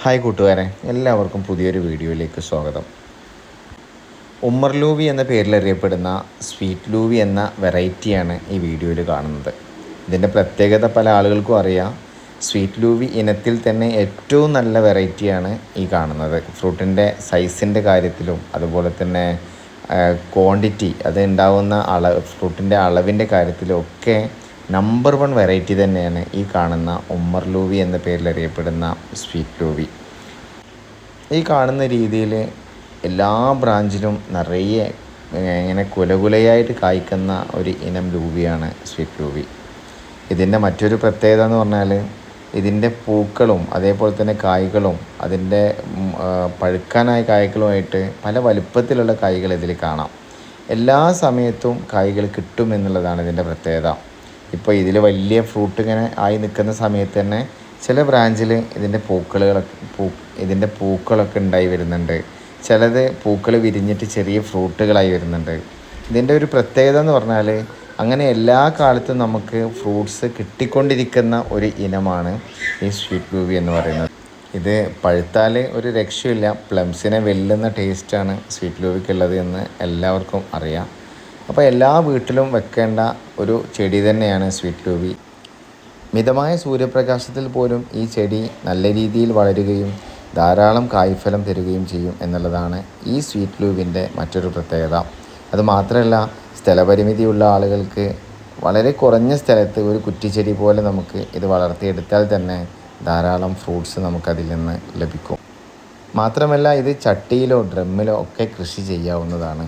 Hi കൂട്ടുകാരെ, എല്ലാവർക്കും പുതിയൊരു വീഡിയോയിലേക്ക് സ്വാഗതം. ഉമ്മർ ലൂബി എന്ന പേരിൽ അറിയപ്പെടുന്ന സ്വീറ്റ് ലൂബി എന്ന വെറൈറ്റിയാണ് ഈ വീഡിയോയിൽ കാണുന്നത്. ഇതിൻ്റെ പ്രത്യേകത പല ആളുകൾക്കും അറിയാം. സ്വീറ്റ് ലൂബി ഇനത്തിൽ തന്നെ ഏറ്റവും നല്ല വെറൈറ്റിയാണ് ഈ കാണുന്നത്. ഫ്രൂട്ടിൻ്റെ സൈസിൻ്റെ കാര്യത്തിലും അതുപോലെ തന്നെ ക്വാണ്ടിറ്റി, അത് ഉണ്ടാവുന്ന ഫ്രൂട്ടിൻ്റെ അളവിൻ്റെ കാര്യത്തിലും ഒക്കെ നമ്പർ 1 വെറൈറ്റി തന്നെയാണ് ഈ കാണുന്ന ഉമ്മർ ലൂബി എന്ന പേരിൽ അറിയപ്പെടുന്ന സ്വീറ്റ് ലൂബി. ഈ കാണുന്ന രീതിയിൽ എല്ലാ ബ്രാഞ്ചിലും നിറയെ ഇങ്ങനെ കുലകുലയായിട്ട് കായ്ക്കുന്ന ഒരു ഇനം ലൂബിയാണ് സ്വീറ്റ് ലൂബി. ഇതിൻ്റെ മറ്റൊരു പ്രത്യേകത എന്ന് പറഞ്ഞാൽ ഇതിൻ്റെ പൂക്കളും അതേപോലെ തന്നെ കായ്കളും അതിൻ്റെ പഴുക്കാനായ കായ്കളുമായിട്ട് പല വലുപ്പത്തിലുള്ള കായ്കൾ ഇതിൽ കാണാം. എല്ലാ സമയത്തും കായ്കൾ കിട്ടും എന്നുള്ളതാണ് ഇതിൻ്റെ പ്രത്യേകത. ഇപ്പോൾ ഇതിൽ വലിയ ഫ്രൂട്ട് ഇങ്ങനെ ആയി നിൽക്കുന്ന സമയത്ത് തന്നെ ചില ബ്രാഞ്ചിൽ ഇതിൻ്റെ പൂക്കളൊക്കെ ഉണ്ടായി വരുന്നുണ്ട്. ചിലത് പൂക്കൾ വിരിഞ്ഞിട്ട് ചെറിയ ഫ്രൂട്ടുകളായി വരുന്നുണ്ട്. ഇതിൻ്റെ ഒരു പ്രത്യേകത എന്ന് പറഞ്ഞാൽ അങ്ങനെ എല്ലാ കാലത്തും നമുക്ക് ഫ്രൂട്ട്സ് കിട്ടിക്കൊണ്ടിരിക്കുന്ന ഒരു ഇനമാണ് ഈ സ്വീറ്റ് ലൂബി എന്ന് പറയുന്നത്. ഇത് പഴുത്താൽ ഒരു രക്ഷയില്ല, പ്ലംസിനെ വെല്ലുന്ന ടേസ്റ്റാണ് സ്വീറ്റ് ലൂബിക്കുള്ളത് എന്ന് എല്ലാവർക്കും അറിയാം. അപ്പോൾ എല്ലാ വീട്ടിലും വെക്കേണ്ട ഒരു ചെടി തന്നെയാണ് സ്വീറ്റ് ലൂബി. മിതമായ സൂര്യപ്രകാശത്തിൽ പോലും ഈ ചെടി നല്ല രീതിയിൽ വളരുകയും ധാരാളം കായ്ഫലം തരികയും ചെയ്യും എന്നുള്ളതാണ് ഈ സ്വീറ്റ് ലൂബിൻ്റെ മറ്റൊരു പ്രത്യേകത. അതുമാത്രമല്ല, സ്ഥലപരിമിതിയുള്ള ആളുകൾക്ക് വളരെ കുറഞ്ഞ സ്ഥലത്ത് ഒരു കുറ്റിച്ചെടി പോലെ നമുക്ക് ഇത് വളർത്തിയെടുത്താൽ തന്നെ ധാരാളം ഫ്രൂട്ട്സ് നമുക്കതിൽ നിന്ന് ലഭിക്കും. മാത്രമല്ല, ഇത് ചട്ടിയിലോ ഡ്രമ്മിലോ ഒക്കെ കൃഷി ചെയ്യാവുന്നതാണ്.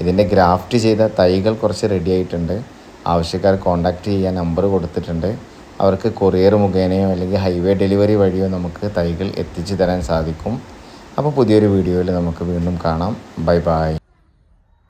ഇതിൻ്റെ ഗ്രാഫ്റ്റ് ചെയ്ത തൈകൾ കുറച്ച് റെഡി ആയിട്ടുണ്ട്. ആവശ്യക്കാർ കോൺടാക്റ്റ് ചെയ്യാൻ നമ്പർ കൊടുത്തിട്ടുണ്ട്. അവർക്ക് കൊറിയർ മുഖേനയോ അല്ലെങ്കിൽ ഹൈവേ ഡെലിവറി വഴിയോ നമുക്ക് തൈകൾ എത്തിച്ചു തരാൻ സാധിക്കും. അപ്പോൾ പുതിയൊരു വീഡിയോയിൽ നമുക്ക് വീണ്ടും കാണാം. Bye bye.